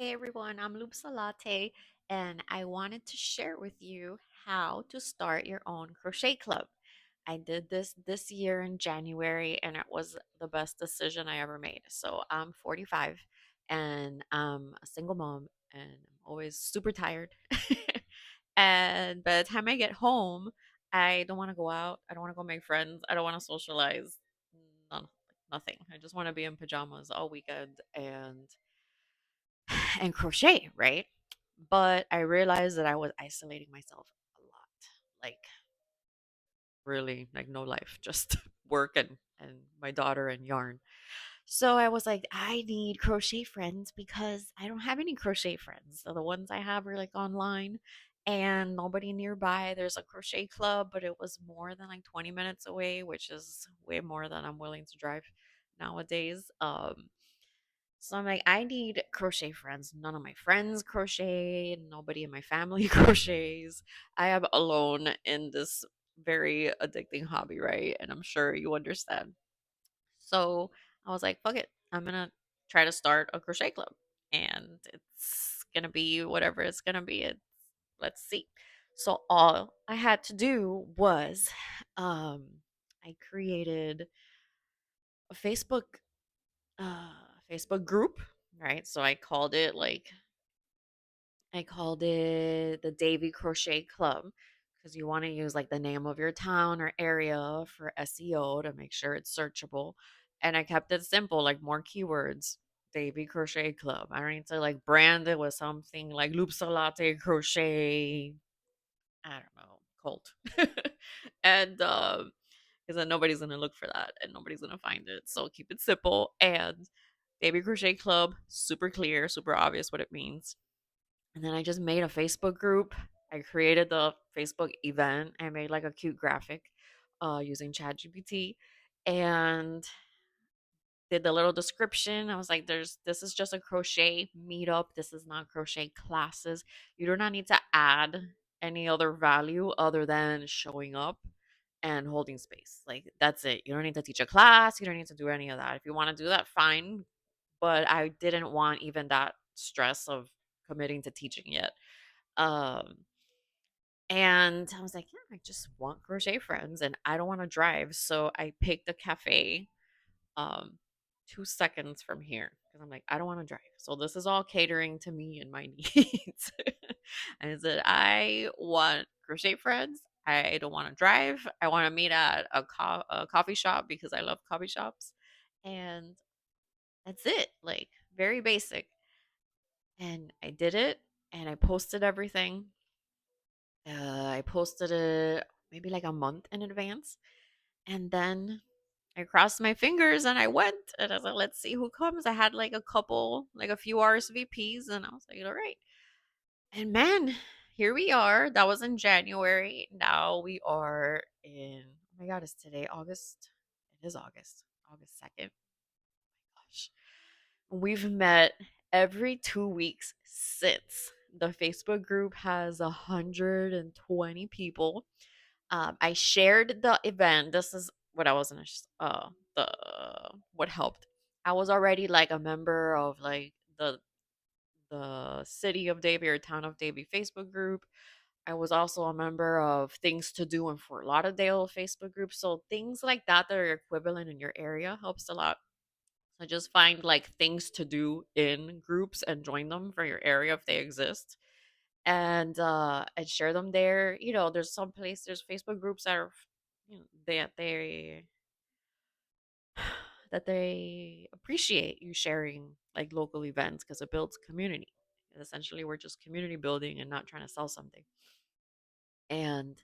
Hey everyone, I'm Loops-a-Latte, and I wanted to share with you how to start your own crochet club. I did this year in January, and it was the best decision I ever made. So I'm 45, and I'm a single mom, and I'm always super tired. And by the time I get home, I don't want to go out. I don't want to go make friends. I don't want to socialize. None, nothing. I just want to be in pajamas all weekend and crochet, right? But I realized that I was isolating myself a lot. Like really, like no life, just work and my daughter and yarn. So I was like, I need crochet friends because I don't have any crochet friends. So the ones I have are like online and nobody nearby. There's a crochet club, but it was more than like 20 minutes away, which is way more than I'm willing to drive nowadays. So I'm like, I need crochet friends. None of my friends crochet. Nobody in my family crochets. I am alone in this very addicting hobby, right? And I'm sure you understand. So I was like, fuck it. I'm going to try to start a crochet club. And it's going to be whatever it's going to be. Let's see. So all I had to do was um, I created a uh, Facebook group, right? So I called it the Davy Crochet Club because you want to use like the name of your town or area for SEO to make sure it's searchable. And I kept it simple, like more keywords. Davy Crochet Club. I don't need to like brand it with something like Loops-a-Latte Crochet. I don't know, cult. And because then nobody's gonna look for that and nobody's gonna find it. So keep it simple and Baby Crochet Club, super clear, super obvious what it means. And then I just made a Facebook group. I created the Facebook event. I made like a cute graphic using ChatGPT and did the little description. I was like, this is just a crochet meetup. This is not crochet classes. You do not need to add any other value other than showing up and holding space. Like that's it. You don't need to teach a class. You don't need to do any of that. If you want to do that, fine. But I didn't want even that stress of committing to teaching yet. Um, and I was like, yeah, I just want crochet friends and I don't want to drive. So I picked a cafe 2 seconds from here because I'm like, I don't want to drive. So this is all catering to me and my needs. And I said, I want crochet friends. I don't want to drive. I want to meet at a coffee shop because I love coffee shops. And that's it. Like, very basic. And I did it and I posted everything. I posted it maybe like a month in advance. And then I crossed my fingers and I went and I was like, let's see who comes. I had like a couple, like a few RSVPs, and I was like, all right. And man, here we are. That was in January. Now we are in, oh my God, is today August? It is August, August 2nd. Gosh. We've met every 2 weeks since. The Facebook group has 120 people. I shared the event. This is what I was in the what helped. I was already like a member of like the city of Davie or town of Davie Facebook group. I was also a member of things to do in Fort Lauderdale Facebook group. So things like that are equivalent in your area helps a lot. So just find like things to do in groups and join them for your area if they exist and share them there. You know, there's Facebook groups that are you know that they appreciate you sharing like local events because it builds community. Essentially, we're just community building and not trying to sell something. And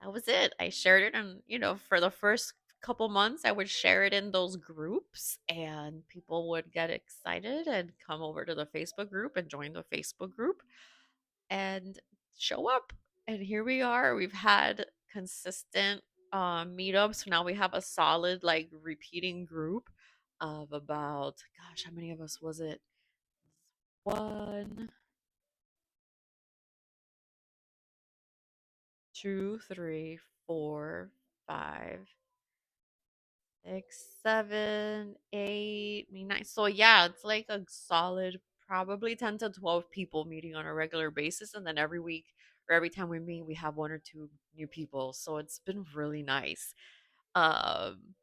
that was it. I shared it, and for the first couple months, I would share it in those groups, and people would get excited and come over to the Facebook group and join the Facebook group and show up. And here we are. We've had consistent meetups. Now we have a solid, like, repeating group of about, gosh, how many of us was it? One, two, three, four, five, 6, 7, 8, I mean, 9. So yeah, it's like a solid probably 10 to 12 people meeting on a regular basis. And then every week or every time we meet, we have one or two new people. So it's been really nice. Um,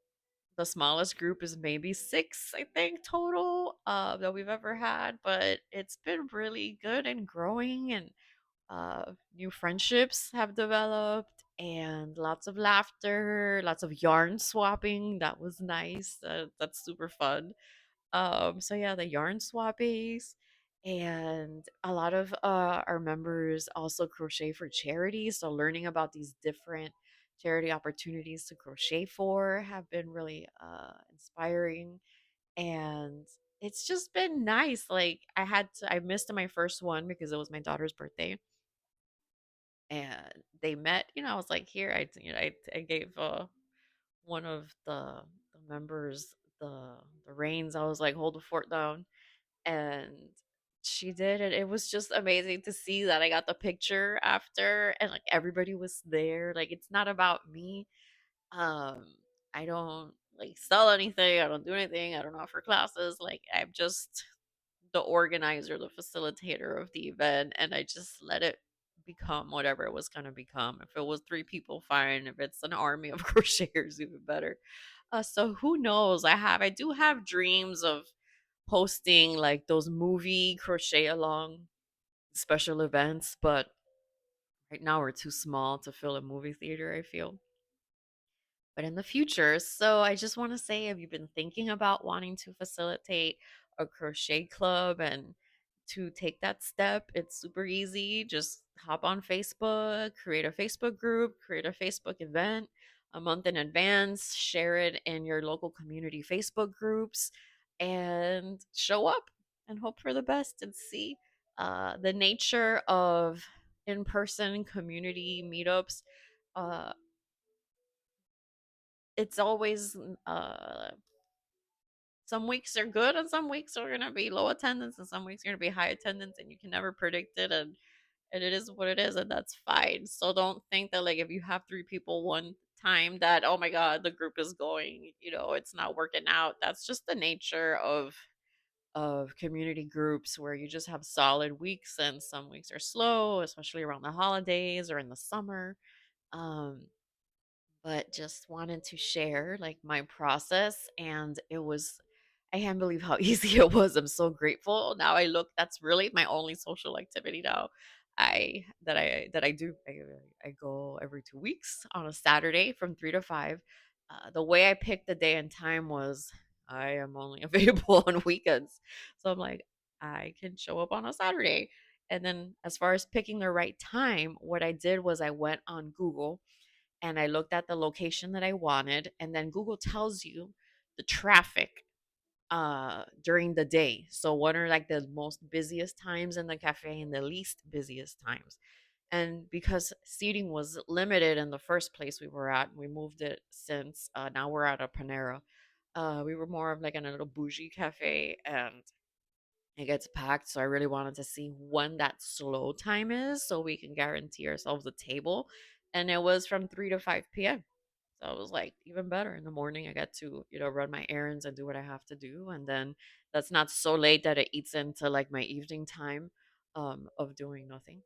the smallest group is maybe six, I think, total that we've ever had. But it's been really good and growing. And new friendships have developed and lots of laughter, lots of yarn swapping. That was nice. That's super fun. So yeah, the yarn swappies, and a lot of our members also crochet for charity. So learning about these different charity opportunities to crochet for have been really inspiring, and it's just been nice. Like I missed my first one because it was my daughter's birthday, and they met. I was like, here, I gave one of the members the reins. I was like, hold the fort down, and she did, and it was just amazing to see that I got the picture after, and like everybody was there. Like it's not about me. Um, I don't like sell anything. I don't do anything. I don't offer classes. Like I'm just the organizer, the facilitator of the event, and I just let it become whatever it was going to become. If it was three people, fine. If it's an army of crocheters, even better. So who knows? I do have dreams of hosting like those movie crochet along special events, but right now we're too small to fill a movie theater, I feel. But in the future, so I just want to say, have you been thinking about wanting to facilitate a crochet club and to take that step? It's super easy. Just hop on Facebook, create a Facebook group, create a Facebook event a month in advance, share it in your local community Facebook groups, and show up and hope for the best and see the nature of in person community meetups. Uh, it's always some weeks are good and some weeks are gonna be low attendance and some weeks are gonna be high attendance, and you can never predict it, and it is what it is, and that's fine. So don't think that like if you have three people one time that, oh my god, the group is going, it's not working out. That's just the nature of community groups, where you just have solid weeks and some weeks are slow, especially around the holidays or in the summer. um but just wanted to share like my process, and it was, I can't believe how easy it was. I'm so grateful. Now I look, that's really my only social activity now. I do. I go every 2 weeks on a Saturday from 3 to 5. The way I picked the day and time was I am only available on weekends. So I'm like, I can show up on a Saturday. And then as far as picking the right time, what I did was I went on Google and I looked at the location that I wanted, and then Google tells you the traffic during the day. So what are like the most busiest times in the cafe and the least busiest times? And because seating was limited in the first place we were at, we moved it since now we're at a Panera. We were more of like in a little bougie cafe, and it gets packed. So I really wanted to see when that slow time is so we can guarantee ourselves a table. And it was from 3 to 5 p.m. So I was like, even better. In the morning, I get to, run my errands and do what I have to do. And then that's not so late that it eats into like my evening time of doing nothing.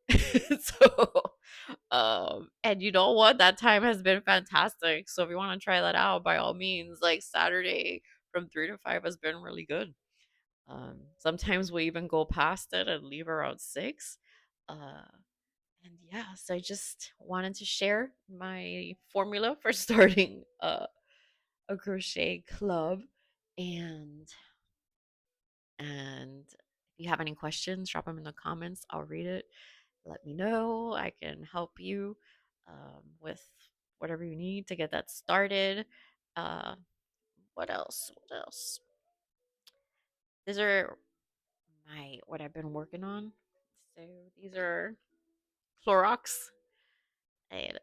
And you know what? That time has been fantastic. So if you want to try that out, by all means, like Saturday from 3 to 5 has been really good. Sometimes we even go past it and leave around 6. Uh, and yeah, so I just wanted to share my formula for starting a crochet club. And if you have any questions, drop them in the comments. I'll read it. Let me know. I can help you with whatever you need to get that started. Uh, what else? What else? These are my what I've been working on. So these are Clorox. And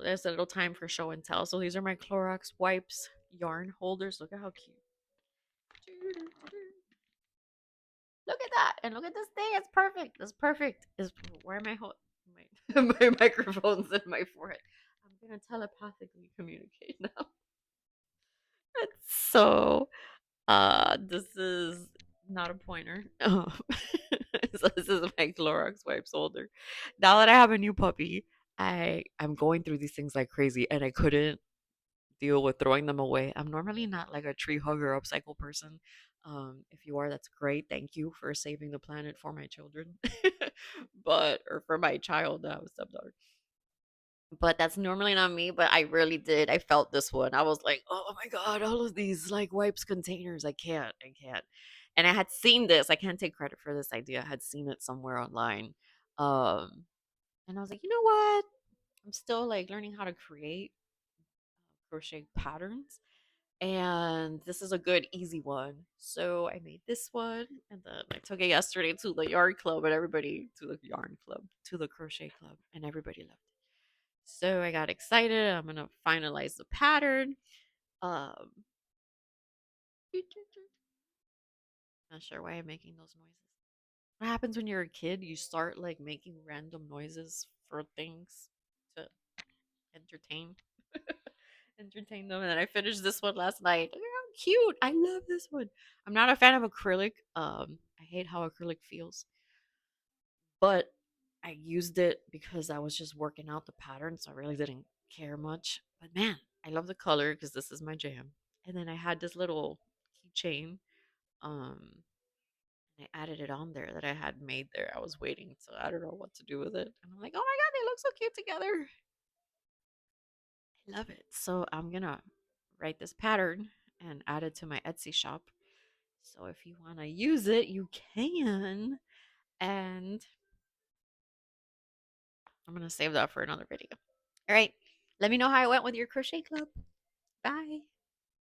there's a little time for show and tell. So these are my Clorox wipes yarn holders. Look at how cute. Look at that. And look at this thing. It's perfect. It's perfect. Where am I my microphone's in my forehead. I'm gonna telepathically communicate now. It's so this is not a pointer. So this is my Clorox wipes holder. Now that I have a new puppy, I'm going through these things like crazy, and I couldn't deal with throwing them away. I'm normally not like a tree hugger upcycle person. If you are, that's great. Thank you for saving the planet for my children, but or for my child. That was stepdaughter. But that's normally not me. But I really did. I felt this one. I was like, oh my god, all of these like wipes containers. I can't. And I had seen this. I can't take credit for this idea. I had seen it somewhere online. Um, and I was like, you know what? I'm still like learning how to create crochet patterns. And this is a good, easy one. So I made this one, and then I took it yesterday to the yard club, and everybody to the yarn club, to the crochet club, and everybody loved it. So I got excited. I'm gonna finalize the pattern. Um, not sure why I'm making those noises. What happens when you're a kid? You start like making random noises for things to entertain. Entertain them. And then I finished this one last night. Look how cute. I love this one. I'm not a fan of acrylic. I hate how acrylic feels. But I used it because I was just working out the pattern, so I really didn't care much. But man, I love the color because this is my jam. And then I had this little keychain. And I added it on there that I had made there. I was waiting, so I don't know what to do with it. And I'm like, oh my god, they look so cute together. I love it. So I'm gonna write this pattern and add it to my Etsy shop. So if you want to use it, you can. And I'm gonna save that for another video. All right. Let me know how it went with your crochet club. Bye.